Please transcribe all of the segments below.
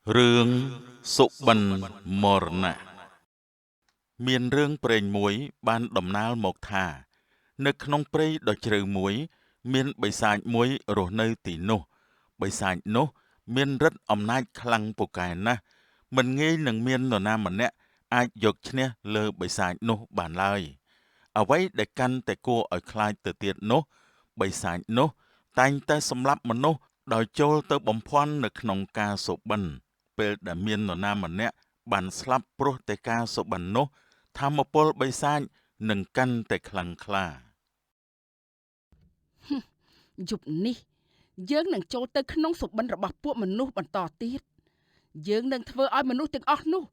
រឿងសុបិនមរណៈមានរឿងព្រេងមួយបានដំណាលមកថានៅក្នុងព្រៃដ៏ជ្រៅមួយមានបិសាចមួយរស់នៅទីនោះបិសាចនោះមានឫទ្ធិអំណាចខ្លាំងពូកែណាស់មិនងាយនឹងមាននរណាម្នាក់អាចយកឈ្នះលើបិសាចនោះបានឡើយអ្វីដែលកាន់តែគួរឲ្យខ្លាចទៅទៀតនោះបិសាចនោះតែងតែសម្លាប់មនុស្សដោយចូលទៅបំភាន់នៅក្នុងការសុបិនពេលដែលមាននរណាម្នាក់បានស្លាប់ព្រោះតែការសុបិននោះថាមពលបិសាចនឹងកាន់តែខ្លាំងក្លា យប់នេះយើងនឹងចូលទៅក្នុងសុបិនរបស់ពួកមនុស្សបន្តទៀតយើងនឹងធ្វើឲ្យមនុស្សទាំងអស់នោះ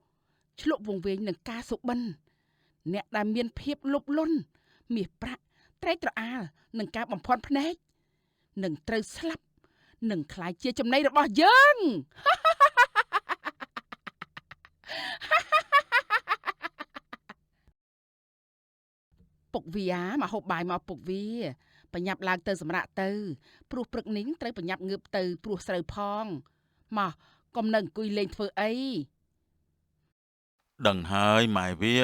ឆ្លក់វង្វេងនឹងការសុបិនអ្នកដែលមានភាពលុបលន់មាសប្រាក់ត្រេកត្រអាលនឹងការបំភាន់ភ្នែកនឹងត្រូវស្លាប់នឹងក្លាយជាចំណីរបស់យើង ពុកវាមកហូបបាយមកពុកវាបញ្ញាប់ឡើងទៅសម្រាកទៅព្រោះព្រឹកនេះត្រូវបញ្ញាប់ងើបទៅព្រោះស្រូវផងមកកុំនៅអង្គុយលេងធ្វើអី ដឹងហើយម៉ែវា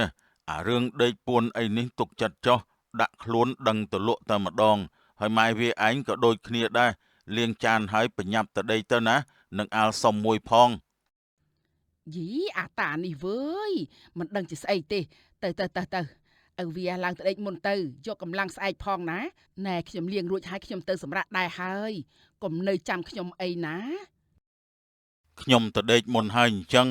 អារឿងដេកពួនអីនេះទុកចិត្តចោះដាក់ខ្លួនដឹងទៅលក់តែម្ដងហើយម៉ែវាឯងក៏ដូចគ្នាដែរលាងចានហើយប្រញាប់ទៅដេកទៅណានឹងអាលសុំមួយផងយីអាតានេះវើយមិនដឹងជាស្អីទេទៅឪវាឡើងទៅដេកមុនទៅយកកម្លាំងស្អែកផងណាណែខ្ញុំលាងរួចហើយខ្ញុំទៅសម្រាប់ដែរហើយកុំនៅចាំខ្ញុំអីណា ខ្ញុំទៅដេកមុនហើយអញ្ចឹង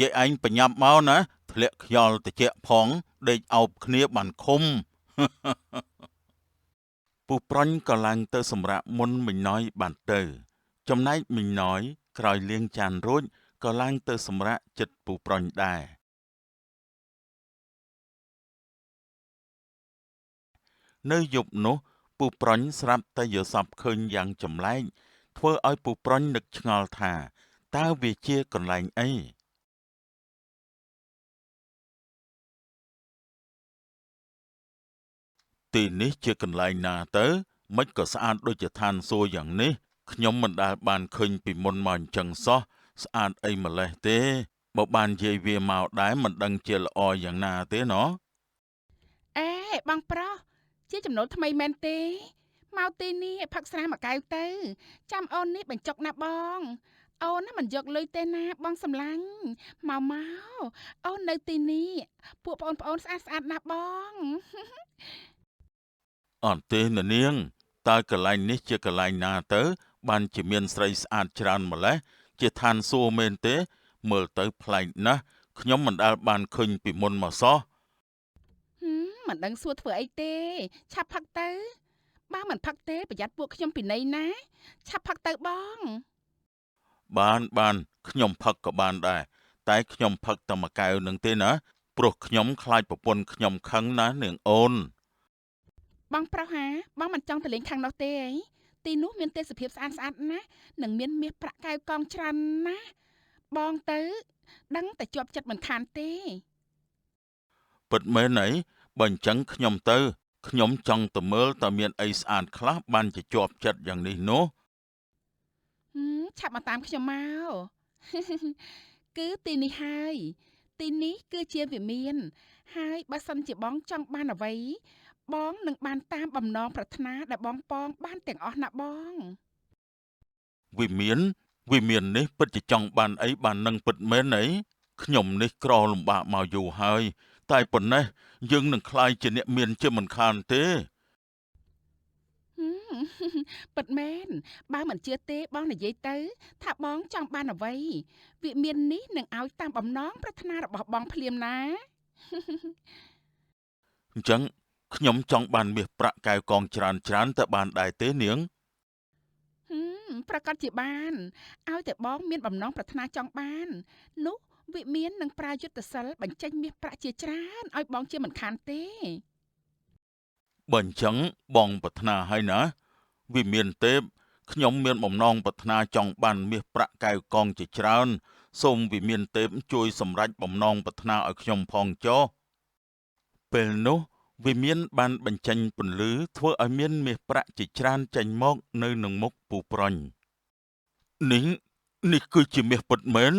យាយឯងប្រញាប់មកណាធ្លាក់ខ្យល់ត្រជាក់ផងដេកអោបគ្នាបានឃុំ ពូប្រញក៏ឡើងទៅសម្រាប់មុនមីងណយបានទៅចំណែកមីងណយក្រោយលាងចានរួចក៏ឡើងទៅសម្រាប់ចិត្តពូប្រញដែរនៅយប់នោះពូប្រញស្រាប់តែយល់សប្តិឃើញយ៉ាងចម្លែកធ្វើឲ្យពូប្រញនឹកឆ្ងល់ថាតើវាជាកន្លែងអីទីនេះជាកន្លែងណាទៅមិនក៏ស្អាតដូចជាឋានសួគ៌យ៉ាងនេះខ្ញុំមិនដែលបានឃើញពីមុនមកអញ្ចឹងសោះស្អាតអីម្លេះទេបើបាននិយាយវាមកដែរមិនដឹងជាល្អយ៉ាងណាទេណោះអេបងប្រុសជាចំណូលថ្មីមែនទេមកទីនេះផឹកស្រាមួយកែវទៅចាំអូននេះបញ្ចុកណាបងអូនណាមិនយកលុយទេណាបងសម្លាញ់មកអូននៅទីនេះពួកប្អូនស្អាតណាស់បង អត់ទេនាងតើកន្លែងនេះជាកន្លែងណាទៅបានជាមានស្រីស្អាតច្រើនម្លេះជាឋានសួគ៌មែនទេមើលទៅប្លែកណាស់ខ្ញុំមិនដែលបានឃើញពីមុនមកសោះមិនដឹងសួរធ្វើអីទេឆាប់ផឹកទៅបើមិនផឹកទេប្រយ័ត្នពួកខ្ញុំពីណីណាឆាប់ផឹកទៅបង បានខ្ញុំផឹកក៏បានដែរតែខ្ញុំផឹកតែមួយកែវនឹងទេណាព្រោះខ្ញុំខ្លាចប្រពន្ធខ្ញុំខឹងណានាងអូនបងប្រុសហាបងមិនចង់ទៅលេងខាងនោះទេអីទីនោះមានទេសភាពស្អាតណាស់និងមានមាសប្រាក់កែវកងច្រើនណាស់បងទៅដឹងតែជាប់ចិត្តមិនខានទេពិតមែនអីបើអញ្ចឹងខ្ញុំទៅខ្ញុំចង់ទៅមើលតើមានអីស្អាតខ្លះបានជាជាប់ចិត្តយ៉ាងនេះនោះ ឆាប់មកតាមខ្ញុំមក គឺទីនេះហើយទីនេះគឺជាវិមានហើយបើសិនជាបងចង់បានអ្វីបងនឹងបានតាមបំណងប្រាថ្នាដែលបងប៉ងបានទាំងអស់ណាបង វិមានវិមាននេះពិតជាចង់បានអីបាននឹងពិតមែនអីខ្ញុំនេះក្រលំបាកមកយូរហើយតែប៉ុណ្ណេះយើងនឹងក្លាយជាអ្នកមានជាមិនខានទេ ហឹម ពិតមែនបើមិនជឿទេបងនិយាយទៅថាបងចង់បានអ្វីវិមាននេះនឹងឲ្យតាមបំណងប្រាថ្នារបស់បងភ្លាមណា អញ្ចឹងខ្ញុំចង់បានមាសប្រាក់កែវកងច្រើនតែបានដែរទេនាងប្រកាសជាបានឲ្យតែបងមានបំណងប្រាថ្នាចង់បាននោះវិមាននឹងប្រើយុទ្ធសិលបញ្ចេញមាសប្រាក់ជាច្រើនឲ្យបងជាមិនខានទេ បើអញ្ចឹងបងប្រាថ្នាហើយណាវិមានទេពខ្ញុំមានបំណងប្រាថ្នាចង់បានមាសប្រាក់កែវកងជាច្រើនសូមវិមានទេពជួយសម្រេចបំណងប្រាថ្នាឲ្យខ្ញុំផងចុះពេលនោះវិមានបានបញ្ចេញពន្លឺធ្វើឲ្យមានមាសប្រាក់ជាច្រើនចេញមកនៅនឹងមុខពូប្រញនេះ នេះគឺជាមាសពិតមែន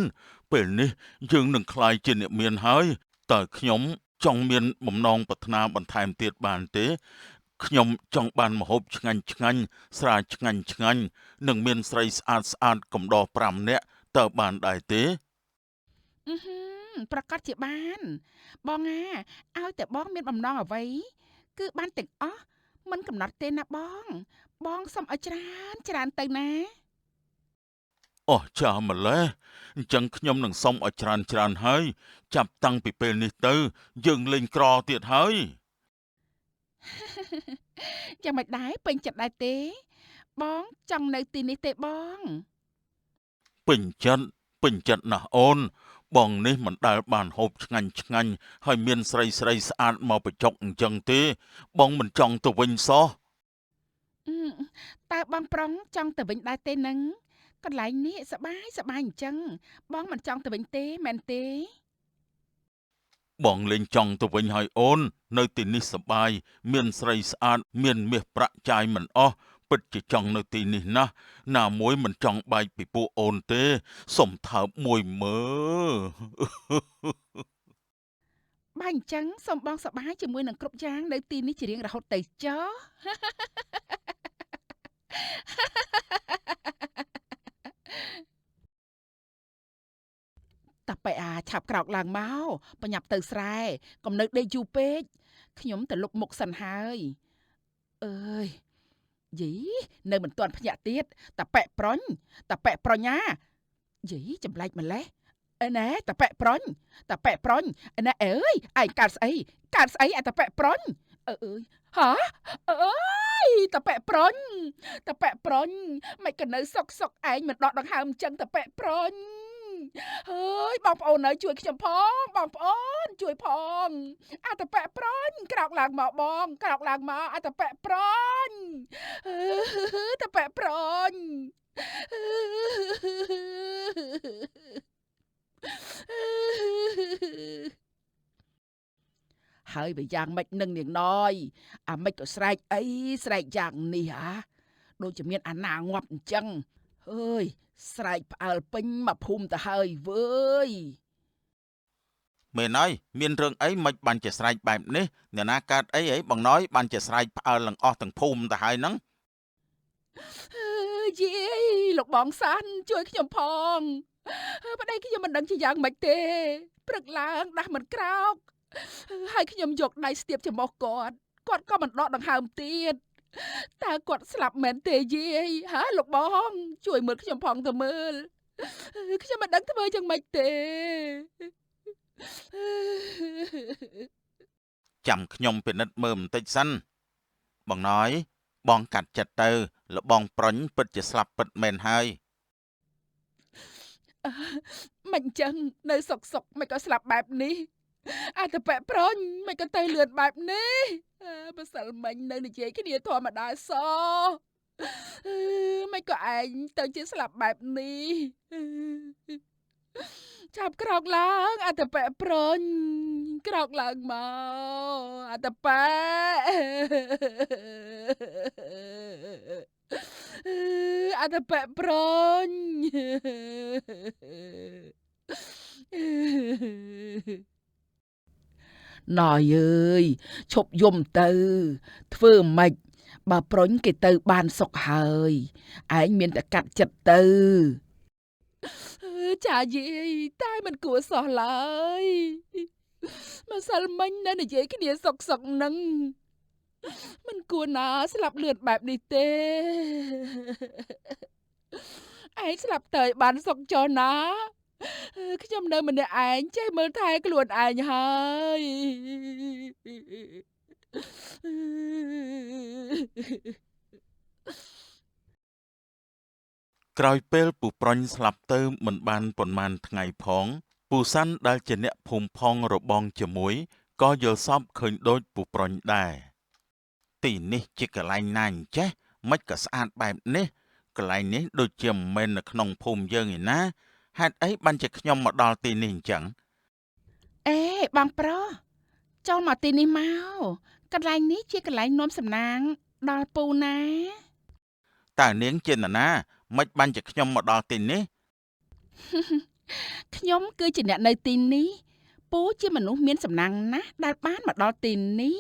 ពេលនេះយើងនឹងក្លាយជាអ្នកមានហើយតើខ្ញុំចង់មានបំណងប្រាថ្នាបន្ថែមទៀតបានទេខ្ញុំចង់បានម្ហូបឆ្ងាញ់ឆ្ងាញ់ស្រាឆ្ងាញ់ឆ្ងាញ់និងមានស្រីស្អាតស្អាតកំដរ5នាក់តើបានដែរទេប្រកាសជាបានបងឲ្យតែបងមានបំណងអ្វីគឺបានទាំងអស់មិនកំណត់ទេណាបងសុំឲ្យច្រើនទៅណា អូចាម្ល៉េះអញ្ចឹងខ្ញុំនឹងសុំឲ្យច្រើនហើយចាប់តាំងពីពេលនេះទៅយើងលេងក្រទៀតហើយ យ៉ាងមិនដែរពេញចិត្តដែរទេបងចង់នៅទីនេះទេបង ពេញចិត្តណាស់អូនបងនេះមិនដែលបានហូបឆ្ងាញ់ឆ្ងាញ់ហើយមានស្រីស្អាតមកបញ្ចុកអញ្ចឹងទេបងមិនចង់ទៅវិញសោះ អឺតើបងប្រុងចង់ទៅវិញដែរទេនឹងកន្លែងនេះសប្បាយអញ្ចឹងបងមិនចង់ទៅវិញទេមែនទេ បងលេងចង់ទៅវិញហើយអូននៅទីនេះសប្បាយមានស្រីស្អាតមានមាសប្រាក់ចាយមិនអស់ពិតជាចង់នៅទីនេះណាស់ណាមួយមិនចង់បែកពីពួកអូនទេសុំថើបមួយមើល បើអញ្ចឹងសូមបងសប្បាយជាមួយនឹងគ្រប់យ៉ាងនៅទីនេះជារៀងរហូតទៅចុះ តាប៉ែឆាប់ក្រោកឡើងមកបញ្ញាប់ទៅស្រែកុំនៅដេកយូរពេកខ្ញុំទៅលុបមុខសិនហើយអើយយីនៅមិនទាន់ភ្ញាក់ទៀតតាប៉ែប្រុញយីចម្លែកម្លេះអេណែតាប៉ែប្រុញអេណែអើយឯងកើតស្អីឯតាប៉ែប្រុញអើយហាអើយតាប៉ែប្រុញមិនក៏នៅសុកឯងមិនដកដង្ហើមអញ្ចឹងតាប៉ែប្រុញហើយបងប្អូននៅជួយខ្ញុំផងបងប្អូនជួយផងអាតាប៉ែប្រុញក្រោកឡើងមកបងក្រោកឡើងមកអាតាប៉ែប្រុញតាប៉ែប្រុញ ហើយវាយ៉ាងម៉េចនឹងនាងណយអាម៉េចក៏ស្រែកអីស្រែកយ៉ាងនេះដូចជាមានអាណាងាប់អញ្ចឹងអើយស្រែកផ្អើលពេញមកភូមិទៅហើយវើយ មែនហើយមានរឿងអីមិនបានជាស្រែកបែបនេះអ្នកណាកើតអីហីបងណយបានជាស្រែកផ្អើលឡើងអស់ទាំងភូមិទៅហើយហ្នឹង យេលោកបងសាន់ជួយខ្ញុំផងប្តីខ្ញុំមិនដឹងជាយ៉ាងម៉េចទេព្រឹកឡើងដាស់មិនក្រោកហើយខ្ញុំយកដៃស្ទាបច្រមុះគាត់ក៏មិនដកដង្ហើមទៀតតើគាត់ស្លាប់មែនទេយាយហាលោកបងជួយមើលខ្ញុំផងទៅមើលខ្ញុំមិនដឹងធ្វើយ៉ាងម៉េចទេ ចាំខ្ញុំពិនិត្យមើលបន្តិចសិនបងណយបងកាត់ចិត្តទៅលបងប្រុញពិតជាស្លាប់ពិតមែនហើយ មិនអញ្ចឹងនៅសុកមិនក៏ស្លាប់បែបនេះអាតប៉ែប្រុញមិនក៏ទៅលឿនបែបនេះម្សិលមិញនៅនិយាយគ្នាធម្មតាសមិនក៏ឯងទៅជាស្លាប់បែបនេះចាប់ក្រោកឡើងអាតប៉ែប្រុញក្រោកឡើងមកអាតប៉ែអាតប៉ែប្រុញ ណយអើយឈប់យំទៅធ្វើម៉េចបើប្រុញគេទៅបានសុខហើយឯងមានតែកាត់ចិត្តទៅចាយាយតែមិនគួរសោះឡើយម្សិលមិញនៅនិយាយគ្នាសុកនឹងមិនគួរណាស្លាប់លឿនបែបនេះទេឯងស្លាប់ទៅបានសុខចុះណាខ្ញុំនៅម្នាក់ឯងចេះមើលថែខ្លួនឯងហើយក្រោយពេលពូប្រុញស្លាប់ទៅមិនបានប៉ុន្មានថ្ងៃផងពូសាន់ដែលជាអ្នកភូមិផងរបងជាមួយក៏យល់សប្តិឃើញដូចពូប្រុញដែរទីនេះជាកន្លែងណាអញ្ចេះមិនក៏ស្អាតបែបនេះកន្លែងនេះដូចជាមិនមែននៅក្នុងភូមិយើងឯណាហេតុអីបានជាខ្ញុំមកដល់ទីនេះអញ្ចឹង អេបងប្រុសចូលមកទីនេះមកកន្លែងនេះជាកន្លែងនាំសំណាងដល់ពូណា តើនាងជានរណាមិនបានជាខ្ញុំមកដល់ទីនេះ ខ្ញុំគឺជាអ្នកនៅទីនេះពូជាមនុស្សមានសំណាងណាស់ដែលបានមកដល់ទីនេះ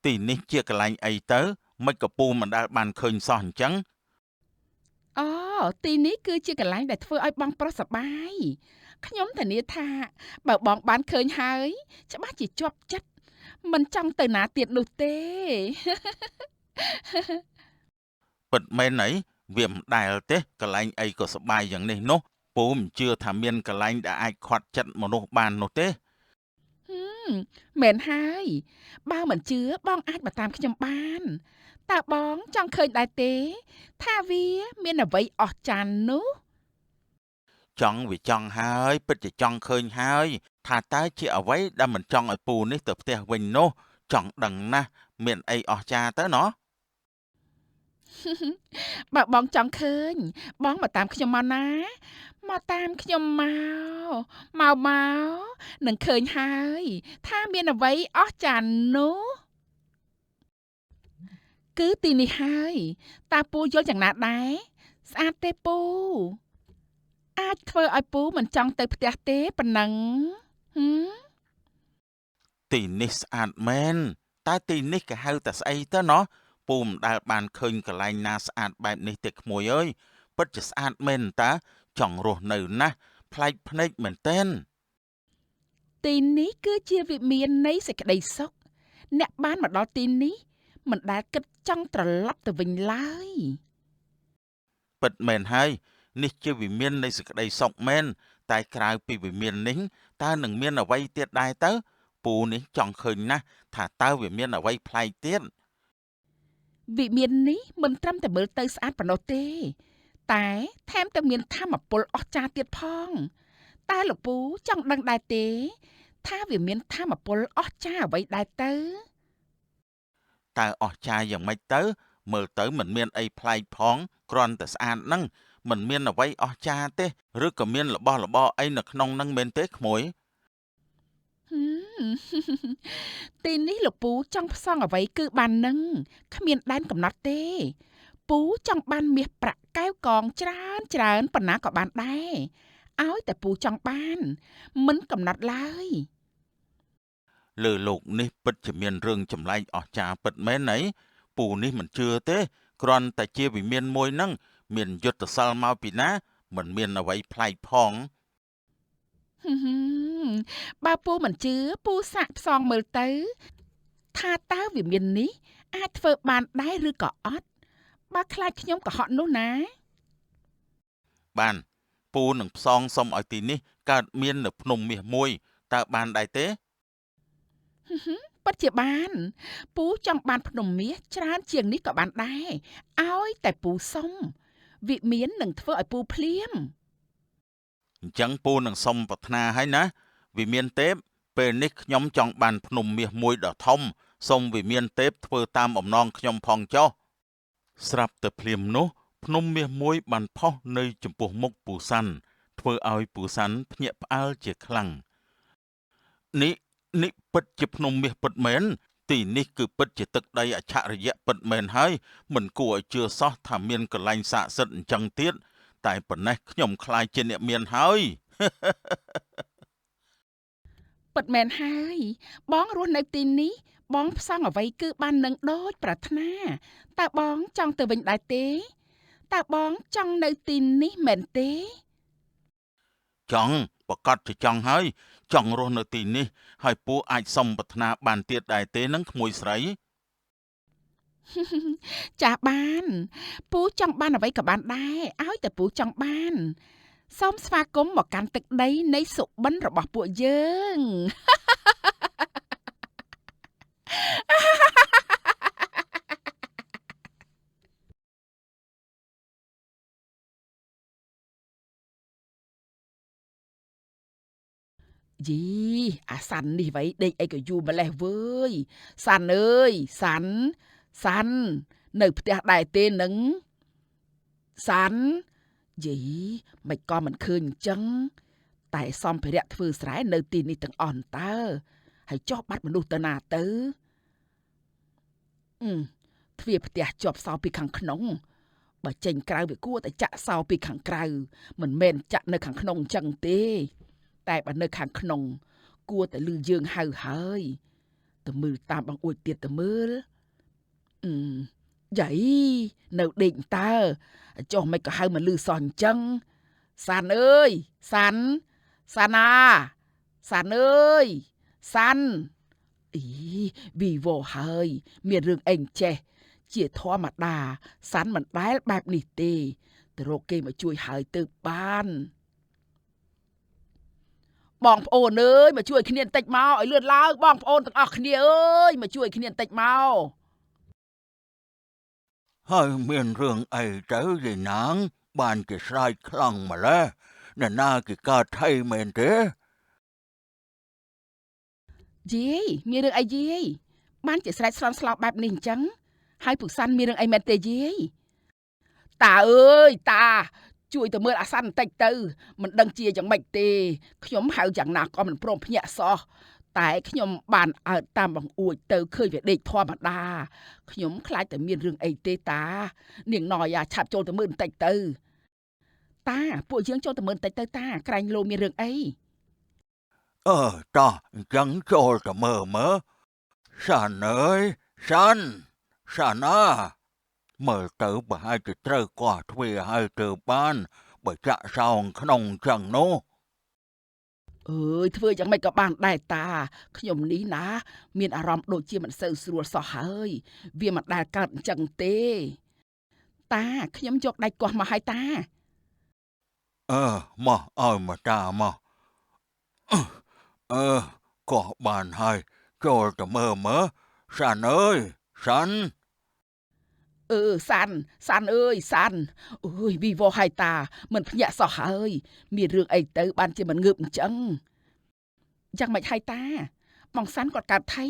ទីនេះជាកន្លែងអីទៅមិនក៏ពូមិនដែលបានឃើញសោះអញ្ចឹង អូទីនេះគឺជាកន្លែងដែលធ្វើឲ្យបងប្រុសសប្បាយខ្ញុំធានាថាបើបងបានឃើញហើយច្បាស់ជាជាប់ចិត្តមិនចង់ទៅណាទៀតនោះទេ ពិតមែនអីវាមិនដែលទេកន្លែងអីក៏សប្បាយយ៉ាងនេះនោះពូមិនជឿថាមានកន្លែងដែលអាចខាត់ចិត្តមនុស្សបាននោះទេ មែនហើយបើមិនជឿបងអាចមកតាមខ្ញុំបានតើបងចង់ឃើញដែរទេថាវាមានអ្វីអស្ចារ្យនោះ ចង់វាចង់ហើយពិតជាចង់ឃើញហើយថាតើជាអ្វីដែលមិនចង់ឲ្យពូនេះទៅផ្ទះវិញនោះចង់ដឹងណាស់មានអីអស្ចារ្យទៅណោះ បើបងចង់ឃើញបងមកតាមខ្ញុំមកណាមកតាមខ្ញុំមកនឹងឃើញហើយថាមានអ្វីអស្ចារ្យនោះគឺទីនេះហើយតើពូយល់យ៉ាងណាដែរស្អាតទេពូអាចធ្វើឲ្យពូមិនចង់ទៅផ្ទះទេប៉ុណ្ណឹងហឹម ទីនេះស្អាតមែនតែទីនេះគេហៅតែស្អីទៅណោះពូមិនដែលបានឃើញកន្លែងណាស្អាតបែបនេះទេក្មួយអើយពិតជាស្អាតមែនតាចង់រស់នៅណាស់ប្លែកភ្នែកមែនទែន ទីនេះគឺជាវិមាននៃសេចក្តីសុខអ្នកបានមកដល់ទីនេះមិនដែលគិតចង់ត្រឡប់ទៅវិញឡើយ ពិតមែនហើយនេះជាវិមាននៃសេចក្តីសុខមែនតែក្រៅពីវិមាននេះតើនឹងមានអ្វីទៀតដែរទៅពូនេះចង់ឃើញណាស់ថាតើវាមានអ្វីប្លែកទៀត វិមាននេះមិនត្រឹមតែមើលទៅស្អាតប៉ុណ្ណោះទេតែថែមទាំងមានធម៌ពលអស្ចារ្យទៀតផងតែលោកពូចង់ដឹងដែរទេថាវាមានធម៌ពលអស្ចារ្យអ្វីដែរទៅ តើអស្ចារ្យយ៉ាងម៉េចទៅមើលទៅមិនមានអីប្លែកផងគ្រាន់តែស្អាតហ្នឹងមិនមានអ្វីអស្ចារ្យទេឬក៏មានរបស់របរអីនៅក្នុងហ្នឹងមែនទេក្មួយ ហឹម ទីនេះលោកពូចង់ផ្សងអ្វីគឺបាននឹងគ្មានដែនកំណត់ទេពូចង់បានមាសប្រាក់កែវកងច្រើនប៉ុណ្ណាក៏បានដែរឲ្យតែពូចង់បានមិនកំណត់ឡើយ លើលោកនេះពិតជាមានរឿងចម្លែកអស្ចារ្យពិតមែនអីពូនេះមិនជឿទេគ្រាន់តែជាវិមានមួយហ្នឹងមានយុទ្ធសាស្ត្រមកពីណាមិនមានអ្វីប្លែកផង ហឹមបើពូមិនជឿពូសាកផ្សងមើលទៅថាតើវាមាននេះអាចធ្វើបានដែរឬក៏អត់បើខ្លាចខ្ញុំកុហកនោះណា បានពូនឹងផ្សងសុំឲ្យទីនេះកើតមាននៅភ្នំមាសមួយតើបានដែរទេ ពិតជាបានពូចង់បានភ្នំមាសច្រើនជាងនេះក៏បានដែរឲ្យតែពូសុំវិមាននឹងធ្វើឲ្យពូភ្លាម អញ្ចឹងពូនឹងសុំប្រាថ្នាហើយណាវិមានទេពពេលនេះខ្ញុំចង់បានភ្នំមាសមួយដ៏ធំសុំវិមានទេពធ្វើតាមអំណងខ្ញុំផងចុះស្រាប់តែភ្លាមនោះភ្នំមាសមួយបានផុសនៅចំពោះមុខពូសាន់ធ្វើឲ្យពូសាន់ភ្ញាក់ផ្អើលជាខ្លាំងនេះពិតជាភ្នំមាសពិតមែនទីនេះគឺពិតជាទឹកដីអច្ឆរិយៈពិតមែនហើយមិនគួរឲ្យជឿសោះថាមានកន្លែងស័ក្តិសិទ្ធិអញ្ចឹងទៀតតែប៉ុណ្ណេះខ្ញុំខ្លាចជាអ្នកមានហើយ ពិតមែនហើយបងរស់នៅទីនេះបងផ្សងអ្វីគឺបាននឹងដូចប្រាថ្នាតើបងចង់ទៅវិញដែរទេតើបងចង់នៅទីនេះមែនទេ ចង់ប្រកាសជាចង់ហើយចង់រស់នៅទីនេះហើយពូអាចសុំប្រាថ្នាបានទៀតដែរទេនឹងក្មួយស្រី ចាស់បានពូចង់បានអ្វីក៏បានដែរឲ្យតែពូចង់បានសូមស្វាគមន៍មកកាន់ទឹកដីនៃសុបិនរបស់ពួកយើង យីអាសាន់នេះវិញដេកអីក៏យូរម្លេះវើយសាន់អើយសាន់នៅផ្ទះដែរទេនឹងសាន់យីមិនក៏មិនឃើញអញ្ចឹងតែសំភារៈធ្វើស្រែនៅទីនេះទាំងអស់តើហើយចោះបាត់មនុស្សទៅណាទៅទ្វារផ្ទះជាប់សោពីខាងក្នុង បើចេញក្រៅវាគួរតែចាក់សោពីខាងក្រៅមិនមែនចាក់នៅខាងក្នុងចឹងទេតែបើនៅខាងក្នុងគួរតែលឺយើងហៅហើយទៅមើលតាមបង្អួចទៀតទៅមើលយាយនៅដេកតើចុះមិនក៏ហៅមិនលឺសោះអញ្ចឹងសានអើយសានណាសានអើយសានអីវីវ៉ហើយមានរឿងអីចេះជាធម្មតាសានមិនដែលបែបនេះទេទៅរកគេមកជួយហើយទៅបានបងប្អូនអើយមកជួយគ្នាបន្តិចមកឲ្យលឿនឡើងបងប្អូនទាំងអស់គ្នាអើយមកជួយគ្នាបន្តិចមកហើយមានរឿងអីទៅយាយណាងបានគេស្រែកខ្លាំងម្ល៉េះអ្នកណាគេកើតថៃមែនទេយាយមានរឿងអីយាយបានជាស្រែកស្លន់ស្លោបែបនេះអញ្ចឹងហើយពុកសាន់មានរឿងអីមែនទេយាយតាអើយតាជួយទៅមើលអាសាន់បន្តិចទៅមិនដឹងជាយ៉ាងម៉េចទេខ្ញុំហៅយ៉ាងណាក៏មិនព្រមភ្ញាក់សោះតែខ្ញុំបានអើតតាមបង្អួចទៅឃើញវាដេកធម្មតាខ្ញុំខ្លាចតែមានរឿងអីទេតានាងណយ៉ាឆាប់ចូលទៅមើលបន្តិចទៅតាពួកយើងចូលទៅមើលបន្តិចទៅតាក្រែងលោមានរឿងអីតោះអញ្ចឹងចូលទៅមើលសានអើយសានណាមើលទៅប្រហែលជាត្រូវកោះទ្វារហើយទៅបានបើចាក់សោងក្នុងចឹងនោះអើយធ្វើយ៉ាងម៉េចក៏បានដែរតាខ្ញុំនេះណាមានអារម្មណ៍ដូចជាមិនសូវស្រួលសោះហើយវាមិនដែលកើតអញ្ចឹងទេតាខ្ញុំយកដៃកោះមកឲ្យតាមកឲ្យមកតាមកកោះបានហើយចូលទៅមើលសានអើយសានសានអើយសានអើយវីវ៉ហើយតាមិនភ្ញាក់សោះហើយមានរឿងអីទៅបានជាមិនងើបអញ្ចឹងយ៉ាងម៉េចហើយតាបងសានគាត់កើតថៃ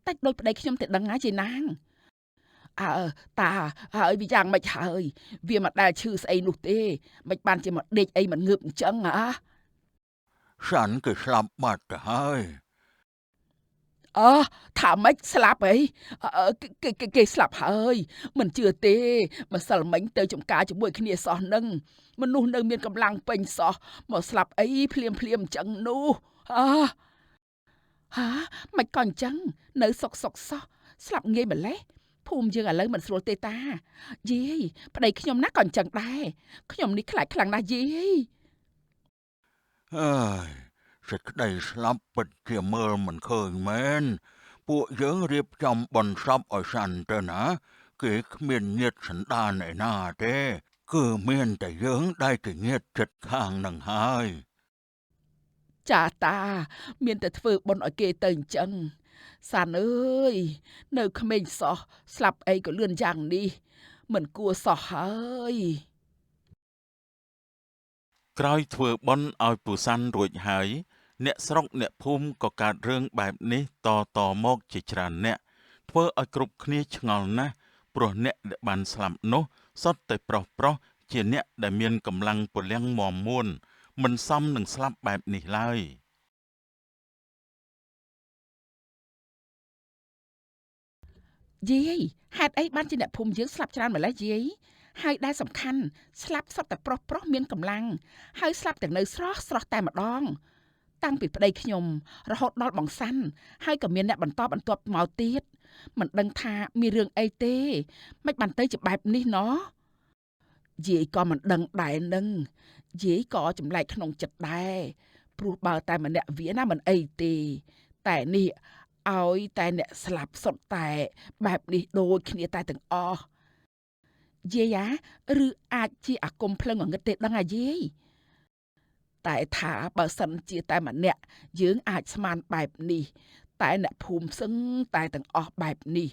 តែដូចប្តីខ្ញុំទៅដឹងណាជិណាងតាហើយវាយ៉ាងម៉េចហើយវាមិនដែលឈឺស្អីនោះទេមិនបានជាមកដេកអីមិនងើបអញ្ចឹងសានគឺស្លាប់បាត់ទៅហើយថាម៉េចស្លាប់អីគេស្លាប់ហើយមិនជឿទេម្សិលមិញទៅចំការជាមួយគ្នាសោះនឹងមនុស្សនៅមានកម្លាំងពេញសោះមកស្លាប់អីភ្លាមអញ្ចឹងនោះមិនក៏អញ្ចឹងនៅសុកសោះស្លាប់ងាយម្លេះភូមិយើងឥឡូវមិនស្រួលទេតាយាយប្តីខ្ញុំណាក៏អញ្ចឹងដែរខ្ញុំនេះខ្លាចខ្លាំងណាស់យាយសេចក្តីស្លាប់ពិតជាមើលមិនឃើញមែនពួកយើងរៀបចំបន់សពឲ្យសាន់ទៅណាគេគ្មានញាតិសន្តានឯណាទេគឺមានតែយើងដែលជាញាតិចិត្តខាងនឹងហើយចាតាមានតែធ្វើបន់ឲ្យគេទៅអញ្ចឹងសានអើយនៅក្មេងសោះស្លាប់អីក៏លឿនយ៉ាងនេះមិនគួរសោះហើយក្រោយធ្វើបុណ្យឲ្យពូសាន់រួចហើយអ្នកស្រុកអ្នកភូមិក៏កើតរឿងបែបនេះតមកជាច្រើនអ្នកធ្វើឲ្យគ្រប់គ្នាឆ្ងល់ណាស់ព្រោះអ្នកដែលបានស្លាប់នោះសុទ្ធតែប្រុសជាអ្នកដែលមានកម្លាំងពលំមាំមួនមិនសមនឹងស្លាប់បែបនេះឡើយយាយហេតុអីបានជាអ្នកភូមិយើងស្លាប់ច្រើនម្ល៉េះយាយហើយដែលសំខាន់ស្លាប់សុទ្ធតែប្រុសមានកម្លាំងហើយស្លាប់ទាំងនៅស្រស់តែម្ដងតាំងពីប្តីខ្ញុំរហូតដល់បងសាន់ហើយក៏មានអ្នកបន្តបន្ទាប់មកទៀតមិនដឹងថាមានរឿងអីទេមិនបានទៅជាបែបនេះណោះយាយក៏មិនដឹងដែរនឹងយាយក៏ចម្លែកក្នុងចិត្តដែរព្រោះបើតែម្នាក់វាណាមិនអីទេតែនេះឲ្យតែអ្នកស្លាប់សុទ្ធតែបែបនេះដូចគ្នាតែទាំងអស់យាយឬអាចជាអាគមភ្លឹងងងឹតទេដឹងយាយតែថាបើសិនជាតែម្នាក់យើងអាចស្មានបែបនេះតែអ្នកភូមិសឹងតែទាំងអស់បែបនេះ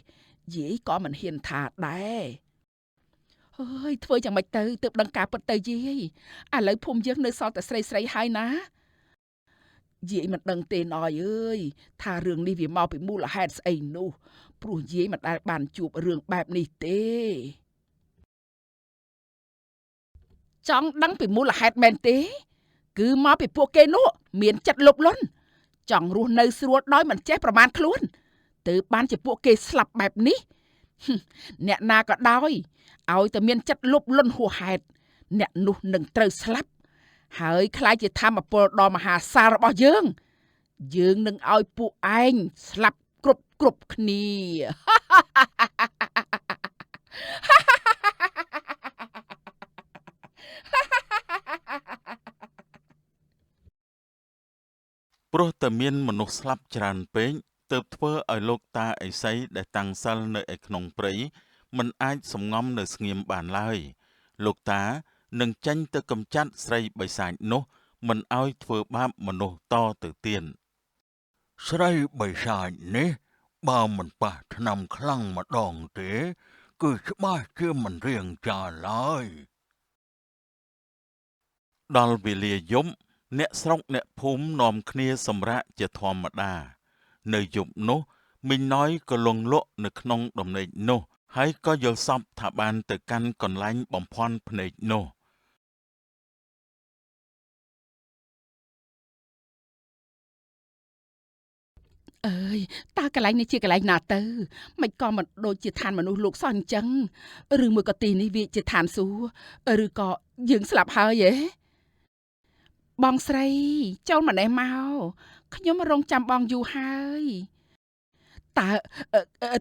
យាយក៏មិនហ៊ានថាដែរហើយធ្វើយ៉ាងម៉េចទៅទើបដឹងការពិតទៅយាយឥឡូវភូមិយើងនៅសល់តែស្រីហើយណាយាយមិនដឹងទេណយអើយថារឿងនេះវាមកពីមូលហេតុស្អីនោះព្រោះយាយមិនដែលបានជួបរឿងបែបនេះទេចង់ដឹងពីមូលហេតុមែនទេគឺមកពីពួកគេនោះមានចិត្តលោភលន់ចង់រស់នៅស្រួលដោយមិនចេះប្រមាណខ្លួនទើបបានជាពួកគេស្លាប់បែបនេះ អ្នកណាក៏ដោយឲ្យតែមានចិត្តលុបលន់ហួសហេតុអ្នកនោះនឹងត្រូវស្លាប់ហើយខ្លាចជាធម្មពលដ៏មហាសាលរបស់យើងនឹងឲ្យពួកឯងស្លាប់គ្រប់គ្នា ព្រោះតែមានមនុស្សស្លាប់ច្រើនពេកទើបធ្វើឲ្យលោកតាឥសីដែលតាំងសិលនៅឯក្នុងព្រៃមិនអាចសំងំនៅស្ងៀមបានឡើយលោកតានឹងចេញទៅកម្ចាត់ស្រីបិសាចនោះមិនឲ្យធ្វើបាបមនុស្សតទៅទៀត ស្រីបិសាចនេះបើមិនប៉ះថ្នាំខ្លាំងម្ដងទេគឺច្បាស់ជាមិនរៀងចាឡើយ ដល់វេលាយប់អ្នកស្រុកអ្នកភូមិនាំគ្នាសម្រាកជាធម្មតានៅយប់នោះមីងណ້ອຍក៏លង់លក់នៅក្នុងដំណេកនោះហើយក៏យល់សប្តិថាបានទៅកាន់កន្លែងបំភាន់ភ្នែកនោះ អើយតើកន្លែងនេះជាកន្លែងណាទៅមិនក៏មិនដូចជាឋានមនុស្សលោកសោះអញ្ចឹងឬមួយក៏ទីនេះវាជាឋានសួគ៌ឬក៏យើងស្លាប់ហើយហ៎បងស្រីចូលម្នេះមកខ្ញុំរងចាំបងយូរហើយ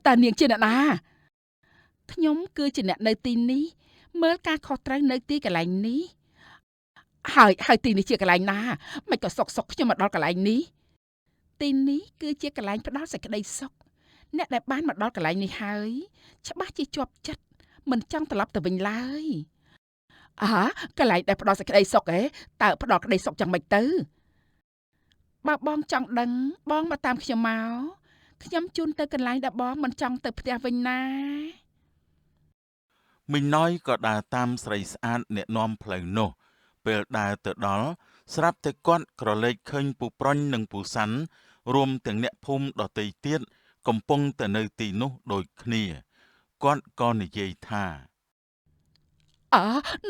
តើនាងជាអ្នកណាខ្ញុំគឺជាអ្នកនៅទីនេះមើលការខុសត្រូវនៅទីកន្លែងនេះហើយទីនេះជាកន្លែងណាមិនក៏សុកខ្ញុំមកដល់កន្លែងនេះទីនេះគឺជាកន្លែងផ្ដល់សេចក្តីសុខអ្នកដែលបានមកដល់កន្លែងនេះហើយច្បាស់ជាជាប់ចិត្តមិនចង់ត្រឡប់ទៅវិញឡើយកន្លែងដែលផ្ដល់សេចក្តីសុខតើផ្ដល់ក្តីសុខយ៉ាងម៉េចទៅបើបងចង់ដឹងបងមកតាមខ្ញុំមកខ្ញុំជូនទៅកន្លែងដែលបងមិនចង់ទៅផ្ទះវិញណា មីងណ້อยក៏ដើរតាមស្រីស្អាតអ្នកនាំផ្លូវនោះពេលដើរទៅដល់ស្រាប់តែគាត់ក្រឡេកឃើញពូប្រុញនិងពូសាន់រួមទាំងអ្នកភូមិដទៃទៀតកំពុងតែនៅទីនោះដូចគ្នាគាត់ក៏និយាយថា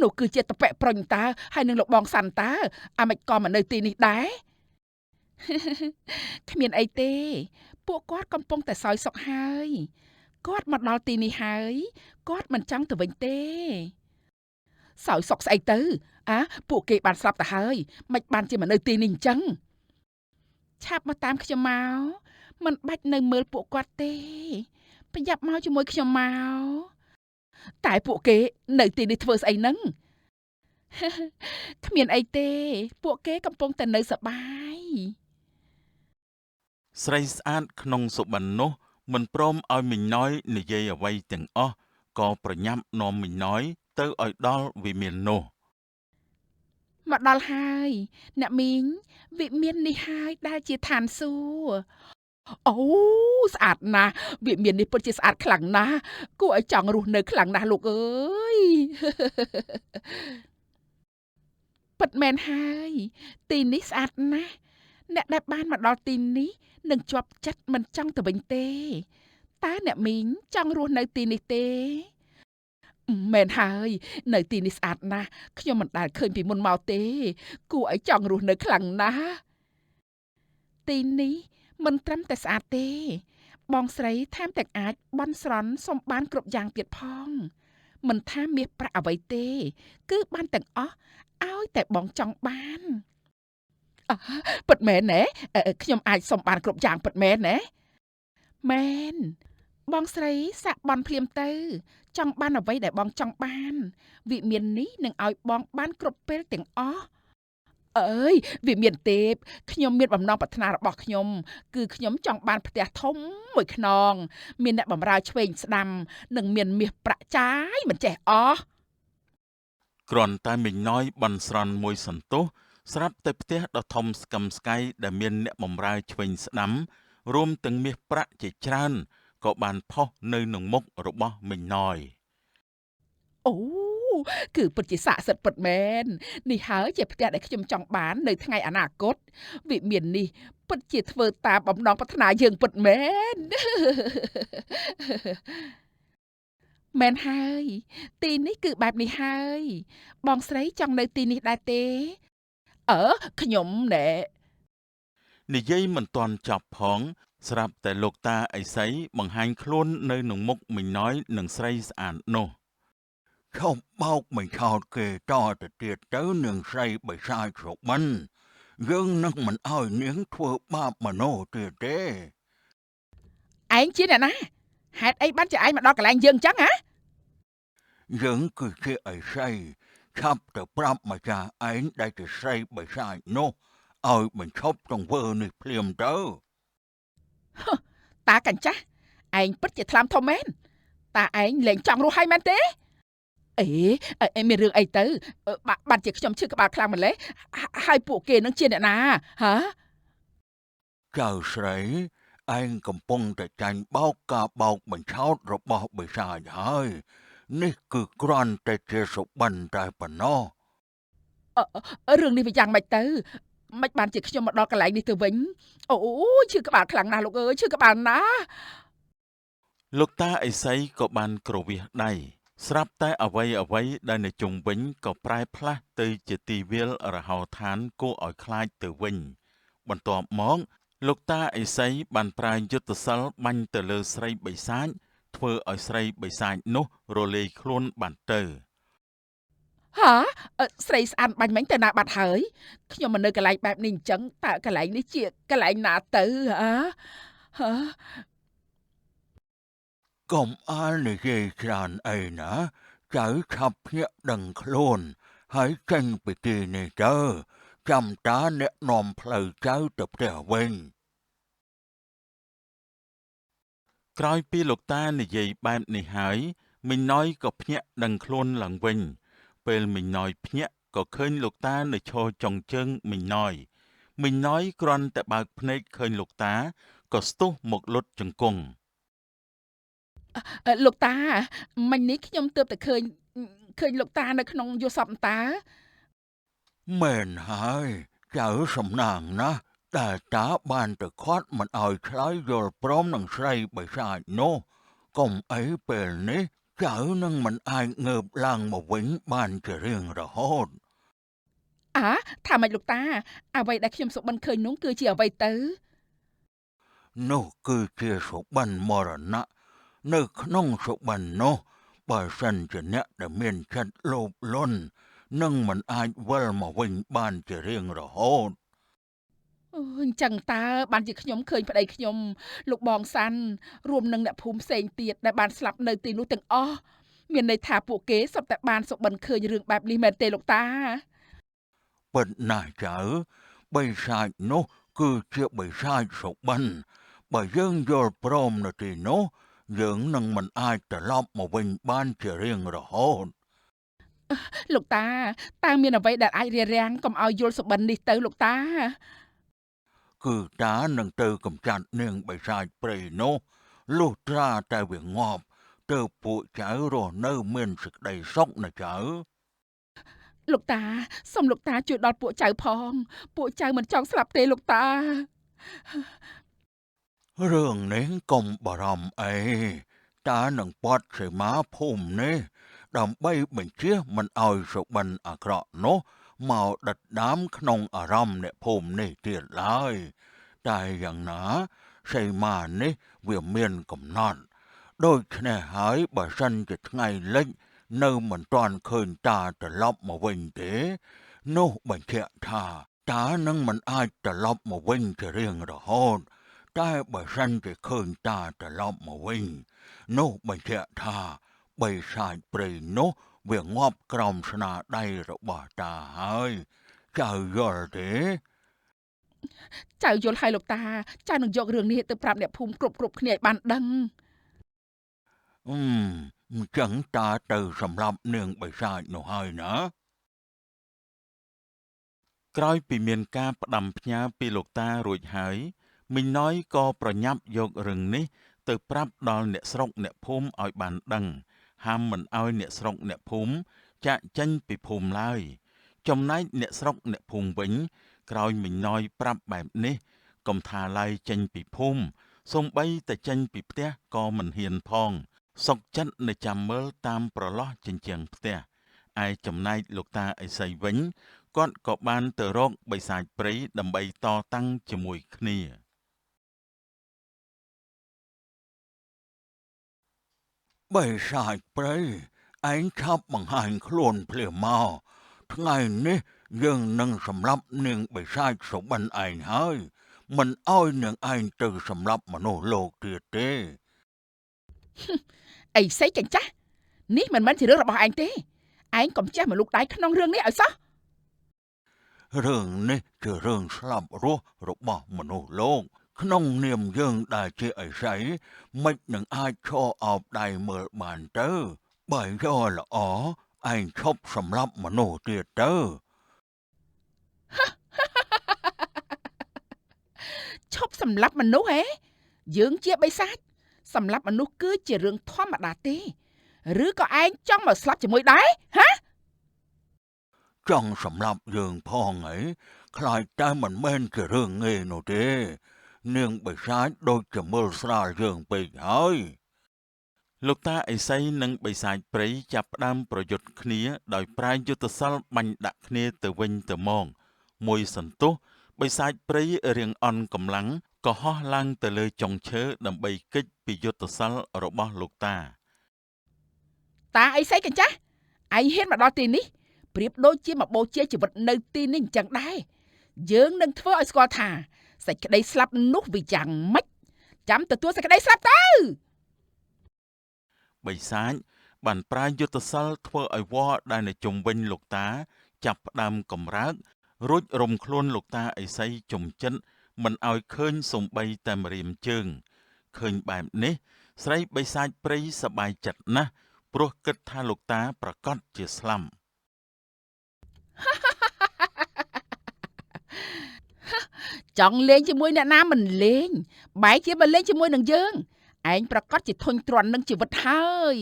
នោះគឺជាតពៈប្រុញតើហើយនឹងលោកបងសាន់តើអាមិនក៏មកនៅទីនេះដែរ គ្មានអីទេពួកគាត់កំពុងតែសោយសុខហើយគាត់មកដល់ទីនេះហើយគាត់មិនចង់ទៅវិញទេសោយសុខស្អីទៅពួកគេបានស្លាប់ទៅហើយមិនបានជាមកនៅទីនេះអញ្ចឹងឆាប់មកតាមខ្ញុំមកមិនបាច់នៅមើលពួកគាត់ទេប្រញាប់មកជាមួយខ្ញុំមកតែពួកគេនៅទីនេះធ្វើស្អីហ្នឹង គ្មានអីទេពួកគេកំពុងតែនៅសប្បាយ ស្រីស្អាតក្នុងសុបិននោះមិនព្រមឲ្យមីងណ້อยនិយាយអ្វីទាំងអស់ក៏ប្រញាប់នាំមីងណ້อยទៅឲ្យដល់វិមាននោះ មកដល់ហើយអ្នកមីងវិមាននេះហើយដែលជាឋានសួគ៌អូស្អាតណាស់វិមាននេះពិតជាស្អាតខ្លាំងណាស់គួរឲ្យចង់រស់នៅខ្លាំងណាស់លោកអើយ ពិតមែនហើយទីនេះស្អាតណាស់អ្នកដែលបានមកដល់ទីនេះនឹងជាប់ចិត្តមិនចង់ទៅវិញទេតើអ្នកមីងចង់រស់នៅទីនេះទេមែនហើយនៅទីនេះស្អាតណាស់ខ្ញុំមិនដែលឃើញពីមុនមកទេគួរឲ្យចង់រស់នៅខ្លាំងណាស់ទីនេះមិនត្រឹមតែស្អាតទេបងស្រីថែមទាំងអាចបន់ស្រន់សុំបានគ្រប់យ៉ាងទៀតផងមិនថាមាសប្រាក់អ្វីទេគឺបានទាំងអស់ឲ្យតែបងចង់បានពិតមែនទេខ្ញុំអាចសុំបានគ្រប់យ៉ាងពិតមែនទេមែនបងស្រីសាក់បន់ភ្លាមទៅចង់បានអ្វីដែលបងចង់បានវិមាននេះនឹងឲ្យបងបានគ្រប់ពេលទាំងអស់អើយវិមានទេពខ្ញុំមានបំណងប្រាថ្នារបស់ខ្ញុំគឺខ្ញុំចង់បានផ្ទះធំមួយខ្នងមានអ្នកបម្រើឆ្វេងស្ដាំនិងមានមាសប្រាក់ចាយមិនចេះអស់ គ្រាន់តែមីងណ້อยបន់ស្រន់មួយសន្ទុះស្រាប់តែផ្ទះដ៏ធំស្កឹមស្កៃដែលមានអ្នកបម្រើឆ្វេងស្ដាំរួមទាំងមាសប្រាក់ជាច្រើនក៏បានផុសនៅក្នុងមុខរបស់មីងណ້อย អូគឺពិតជាស័ក្តិសិទ្ធិពិតមែននេះហើយជាផ្ទះដែលខ្ញុំចង់បាននៅថ្ងៃអនាគតវិមាននេះពិតជាធ្វើតាមបំណងប្រាថ្នាយើងពិតមែន មែនហើយទីនេះគឺបែបនេះហើយបងស្រីចង់នៅទីនេះដែរទេខ្ញុំណែ និយាយមិនទាន់ចប់ផង ស្រាប់តែលោកតាឥសីបង្ហាញខ្លួននៅក្នុងមុខមីងน้อยនិងស្រីស្អាតនោះ ឈប់បោកមិនឆោតគេតទៅទៀតទៅនាងស្រីបិសាចសុបិនយើងនឹងមិនឲ្យនាងធ្វើបាបមនុស្សទៀតទេ ឯងជាអ្នកណាហេតុអីបានជាឯងមកដល់កន្លែងយើងអញ្ចឹងហ៎ យើងគឺជាឥសីឆាប់ទៅប្រាប់ម្ចាស់ឯងដែលជាស្រីបិសាចនោះឲ្យបញ្ឈប់ទង្វើនេះភ្លាមទៅ តាកញ្ចាស់ឯងពិតជាថ្លាមធំមែនតាឯងលែងចង់រស់ហើយមែនទេអេមានរឿងអីទៅបាត់ជាខ្ញុំឈឺក្បាលខ្លាំងម្លេះហើយពួកគេនឹងជាអ្នកណាហ៎ ចៅស្រីឯងកំពុងតែចាញ់បោកការបោកបញ្ឆោតរបស់បិសាចហើយនេះគឺគ្រាន់តែជាសុបិនតែប៉ុណ្ណោះ រឿងនេះវាយ៉ាងម៉េចទៅមិនបានជាខ្ញុំមកដល់កន្លែងនេះទៅវិញអូឈឺក្បាលខ្លាំងណាស់លោកអើយឈឺក្បាលណាស់ លោកតាឥសីក៏បានគ្រវាសដៃស្រាប់តែអ្វីដែលនៅជុំវិញក៏ប្រែផ្លាស់ទៅជាទីវាលរហោឋានគួរឲ្យខ្លាចទៅវិញបន្ទាប់មកលោកតាឥសីបានប្រើយុទ្ធសិលបាញ់ទៅលើស្រីបិសាចធ្វើឲ្យស្រីបិសាចនោះរលាយខ្លួនបានទៅ ហាស្រីស្អាតបាញ់មិញទៅណាបាត់ហើយខ្ញុំមកនៅកន្លែងបែបនេះអញ្ចឹងតើកន្លែងនេះជាកន្លែងណាទៅហ៎ កុំអាលនិយាយច្រើនអីណាចៅឆាប់ភ្ញាក់ដឹងខ្លួនហើយចេញពីទីនេះទៅចាំតាអ្នកនាំផ្លូវចៅទៅផ្ទះវិញ ក្រោយពីលោកតានិយាយបែបនេះហើយមីងน้อยក៏ភ្ញាក់ដឹងខ្លួនឡើងវិញពេលមីងน้อยភ្ញាក់ក៏ឃើញលោកតានៅឈរចុងជើងមីងน้อยគ្រាន់តែបើកភ្នែកឃើញលោកតាក៏ស្ទុះមកលុតជង្គង់ លោកតាមិញនេះខ្ញុំទើបតែឃើញលោកតានៅក្នុងយល់សពតា មែនហើយចៅសំណាងណាស់តែតាបានទៅខាត់មិនឲ្យឆ្លើយយល់ព្រមនឹងស្រីបិសាចនោះកុំអីពេលនេះចៅនឹងមិនអាចងើបឡើងមកវិញបានជារៀងរហូត ថាម៉េចលោកតាអ្វីដែលខ្ញុំសុបិនឃើញនោះគឺជាអ្វីទៅ នោះគឺជាសុបិនមរណៈនៅក្នុងសុបិននោះបើសិនជាអ្នកដែលមានចិត្តលោភលន់នឹងមិនអាចវិលមកវិញបានជារៀងរហូត អញ្ចឹងតើបានជាខ្ញុំឃើញប្តីខ្ញុំលោកបងសាន់រួមនឹងអ្នកភូមិផ្សេងទៀតដែលបានស្លាប់នៅទីនោះទាំងអស់មានន័យថាពួកគេសុទ្ធតែបានសុបិនឃើញរឿងបែបនេះមែនទេលោកតា ពិតណាស់ចៅបិសាចនោះគឺជាបិសាចសុបិនបើយើងយល់ព្រមនៅទីនោះយើងនឹងមិនអាចត្រឡប់មកវិញបានជារៀងរហូត លោកតាតើមានអ្វីដែលអាចរារាំងកុំឲ្យយល់សុបិននេះទៅលោកតា គឺតានឹងទៅកំចាត់នាងបិសាចព្រៃនោះលុះត្រាតែវាងាប់ទើបពួកចៅរស់នៅមានសេចក្តីសុខណាចៅ លោកតាសូមលោកតាជួយដល់ពួកចៅផងពួកចៅមិនចង់ស្លាប់ទេលោកតា រឿងនេះកុំបារម្ភអីតានឹងពាត់សីមាភូមិនេះដើម្បីបញ្ជាមិនឲ្យសុបិនអាក្រក់នោះមកដិតដាមក្នុងអារម្មណ៍អ្នកភូមិនេះទៀតឡើយតែយ៉ាងណាសីមានេះវាមានកំណត់ដូច្នេះហើយបើសិនជាថ្ងៃលិចនៅមិនទាន់ឃើញតាត្រឡប់មកវិញទេនោះបញ្ជាក់ថាតានឹងមិនអាចត្រឡប់មកវិញជារៀងរហូតតែបើសិនជាឃើញតាត្រឡប់មកវិញនោះបញ្ជាក់ថាបិសាចព្រៃនោះវាងាប់ក្រោមស្នាដៃរបស់តាហើយចៅយល់ទេ ចៅយល់ហើយលោកតាចៅនឹងយករឿងនេះទៅប្រាប់អ្នកភូមិគ្រប់គ្នាឲ្យបានដឹង អញ្ចឹងតាទៅសម្រាប់នាងបិសាចនោះហើយណា ក្រោយពីមានការផ្ដាំផ្ញើពីលោកតារួចហើយមីងน้อยក៏ប្រញាប់យករឿងនេះទៅប្រាប់ដល់អ្នកស្រុកអ្នកភូមិឲ្យបានដឹងហាមមិនឲ្យអ្នកស្រុកអ្នកភូមិចាកចេញពីភូមិឡើយចំណែកអ្នកស្រុកអ្នកភូមិវិញក្រោយមីងน้อยប្រាប់បែបនេះកុំថាឡើយចេញពីភូមិសូម្បីតែចេញពីផ្ទះក៏មិនហ៊ានផងសុកចិត្តនៅចាំមើលតាមប្រឡោះជញ្ជាំងផ្ទះឯចំណែកលោកតាឥសីវិញគាត់ក៏បានទៅរកបិសាចព្រៃដើម្បីតតាំងជាមួយគ្នា បិសាចព្រៃឯងឆាប់បង្ហាញខ្លួនភ្លាមមកថ្ងៃនេះយើងនឹងសម្លាប់នាងបិសាចសុបិនឯងហើយមិនឲ្យនាងឯងទៅសម្លាប់មនុស្សលោកទៀតទេ អីសីកញ្ចាស់នេះមិនមែនជារឿងរបស់ឯងទេឯងកុំចេះមកលូកដៃក្នុងរឿងនេះឲ្យសោះ រឿងនេះជារឿងស្លាប់រស់របស់មនុស្សលោកក្នុងនាមយើងដែលជាឥសីមិននឹងអាចឈរអោបដៃមើលបានទៅបើយកល្អឯងឈប់សម្លាប់មនុស្សទៀតទៅ ឈប់សម្លាប់មនុស្សហេយើងជាបិសាចសម្លាប់មនុស្សគឺជារឿងធម្មតាទេឬក៏ឯងចង់មកស្លាប់ជាមួយដែរហ៎ ចង់សម្លាប់យើងផងអីខ្លាចតែមិនមែនជារឿងងាយនោះទេនាងបិសាចដូចជាមើលស្រាលយើងពេកហើយ លោកតាឥសីនិងបិសាចព្រៃចាប់ផ្ដើមប្រយុទ្ធគ្នាដោយប្រើយុទ្ធសាស្ត្របាញ់ដាក់គ្នាទៅវិញទៅមកមួយសន្ទុះបិសាចព្រៃរៀងអន់កម្លាំងក៏ហោះឡើងទៅលើចុងឈើដើម្បីគេចពីយុទ្ធសាស្ត្ររបស់លោកតា តាអីសីកញ្ចាស់ឯងហ៊ានមកដល់ទីនេះប្រៀបដូចជាមកបូជាជីវិតនៅទីនេះអញ្ចឹងដែរយើងនឹងធ្វើឲ្យស្គាល់ថាសេចក្តីស្លាប់នោះវាយ៉ាងម៉េចចាំទទួលសេចក្តីស្លាប់ទៅ បិសាចបានប្រើយុទ្ធសាស្ត្រធ្វើឲ្យវត្តដែលនៅជុំវិញលោកតាចាប់ផ្ដើមកម្រើករួចរុំខ្លួនលោកតាឥសីជំចិនមិនឲ្យឃើញសំបីតែម្រាមជើងឃើញបែបនេះស្រីបិសាចព្រៃសប្បាយចិត្តណាស់ព្រោះគិតថាលោកតាប្រកាសជាស្លាប់ ចង់លេងជាមួយអ្នកណាមិនលេងបែរជាមកលេងជាមួយនឹងយើងឯងប្រកាសជាធុញទ្រាន់នឹងជីវិតហើយ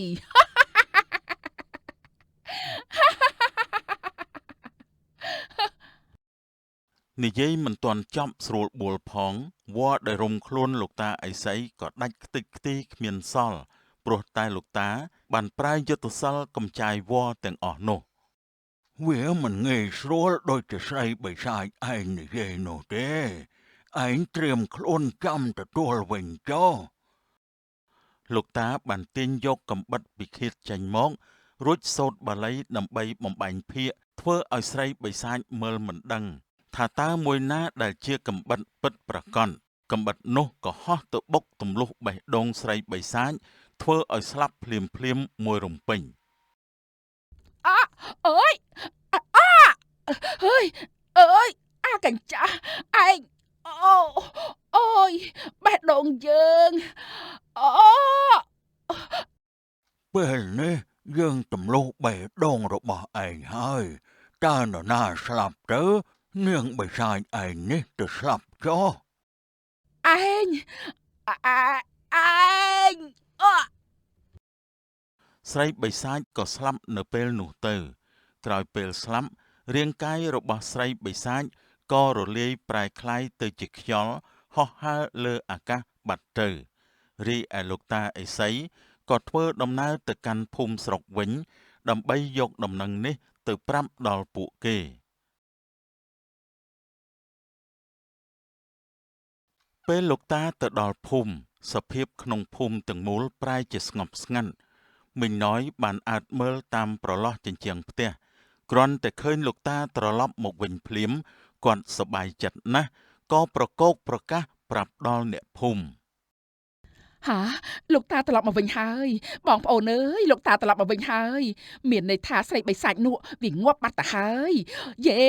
និយាយមិនទាន់ចប់ស្រួលបួលផងវត្តដែលរុំខ្លួនលោកតាឥសីក៏ដាច់ខ្ទេចខ្ទីគ្មានសល់ព្រោះតែលោកតាបានប្រើយុទ្ធសាស្ត្រកំចាយវត្តទាំងអស់នោះ វាមិនងាយស្រួលដូចជាស្រីបិសាចឯងនិយាយនោះទេឯងត្រៀមខ្លួនចាំទទួលវិញចុះ លោកតាបានទាញយកកំបិតពីឃាតចេញមករួចសូត្របាលីដើម្បីបំបែងភាគធ្វើឲ្យស្រីបិសាចមើលមិនដឹងថាតើមួយណាដែលជាកំបិតពិតប្រាកដកំបិតនោះក៏ហោះទៅបុកទម្លុះបេះដូងស្រីបិសាចធ្វើឲ្យស្លាប់ភ្លាមមួយរំពេញ អើយហើយអើយអាកញ្ចាស់ឯងអូយបេះដូងយើងអូ ពេលនេះយើងទម្លុះបេះដូងរបស់ឯងហើយតើនរណាស្លាប់ទៅនាងបិសាចឯងនេះទៅស្លាប់ចុះ ឯងអូ ស្រីបិសាចក៏ស្លាប់នៅពេលនោះទៅក្រោយពេលស្លាប់រាងកាយរបស់ស្រីបិសាចក៏រលាយប្រែក្លាយទៅជាខ្យល់ហោះហើរលើអាកាសបាត់ទៅរីឯលោកតាឥសីក៏ធ្វើដំណើរទៅកាន់ភូមិស្រុកវិញដើម្បីយកដំណឹងនេះទៅប្រាប់ដល់ពួកគេពេលលោកតាទៅដល់ភូមិសភាពក្នុងភូមិទាំងមូលប្រែជាស្ងប់ស្ងាត់មីងណយបានអើតមើលតាមប្រឡោះជញ្ជាំងផ្ទះគ្រាន់តែឃើញលោកតាត្រឡប់មកវិញភ្លាមគាត់សប្បាយចិត្តណាស់ក៏ប្រកោកប្រកាសប្រាប់ដល់អ្នកភូមិ ហាលោកតាត្រឡប់មកវិញហើយបងប្អូនអើយលោកតាត្រឡប់មកវិញហើយមានន័យថាស្រីបិសាចនោះវាងាប់បាត់ទៅហើយយេ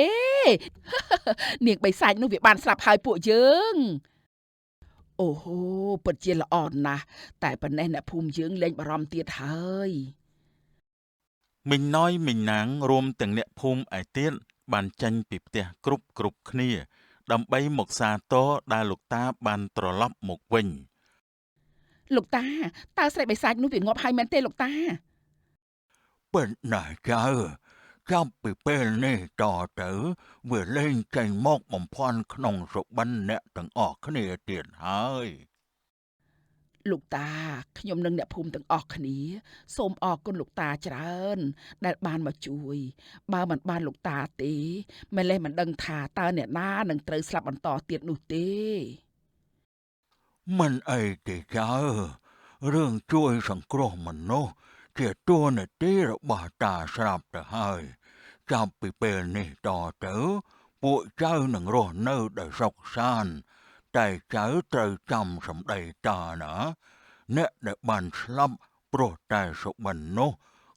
នាងបិសាចនោះវាបានស្លាប់ហើយពួកយើងអូហូពិតជាល្អណាស់តែប៉ុណ្ណេះអ្នកភូមិយើងលែងបារម្ភទៀតហើយ មីងណយមីងណាងរួមទាំងអ្នកភូមិឯទៀតបានចេញពីផ្ទះគ្រប់គ្នាដើម្បីមកសាទរដែលលោកតាបានត្រឡប់មកវិញ លោកតាតើស្រីបិសាចនោះវាងាប់ហើយមែនទេលោកតា ពិតណាស់ចៅចាប់ពីពេលនេះតទៅវាលែងចេញមកបំភាន់ក្នុងសុបិនអ្នកទាំងអស់គ្នាទៀតហើយ លោកតាខ្ញុំនិងអ្នកភូមិទាំងអស់គ្នាសូមអរគុណលោកតាច្រើនដែលបានមកជួយបើមិនបានលោកតាទេម្លេះមិនដឹងថាតើអ្នកណានឹងត្រូវស្លាប់បន្តទៀតនោះទេ មិនអីទេចៅ រឿងជួយសង្គ្រោះមនុស្សជាតួនាទីរបស់តាស្រាប់ទៅហើយចាប់ពីពេលនេះតទៅពួកចៅនឹងរស់នៅដោយសុខសាន្តតែចៅត្រូវចាំសម្ដីតាណាអ្នកដែលបានស្លាប់ព្រោះតែសុបិននោះ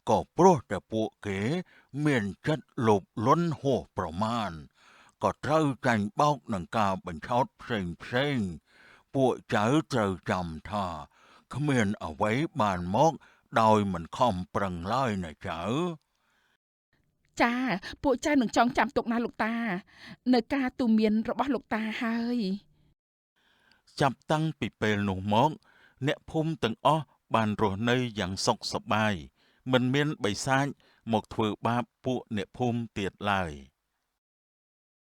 ក៏ព្រោះតែពួកគេមានចិត្តលោភលន់ហួសប្រមាណក៏ត្រូវចាញ់បោកនឹងការបញ្ឆោតផ្សេងពួកចៅត្រូវចាំថាគ្មានអ្វីបានមកដោយមិនខំប្រឹងឡើយណាចៅ ចាពួកចៅនឹងចងចាំទុកណាលោកតានៅការទូន្មានរបស់លោកតាហើយ ចាប់តាំងពីពេលនោះមកអ្នកភូមិទាំងអស់បានរស់នៅយ៉ាងសុខសប្បាយមិនមានបិសាចមកធ្វើបាបពួកអ្នកភូមិទៀតឡើយ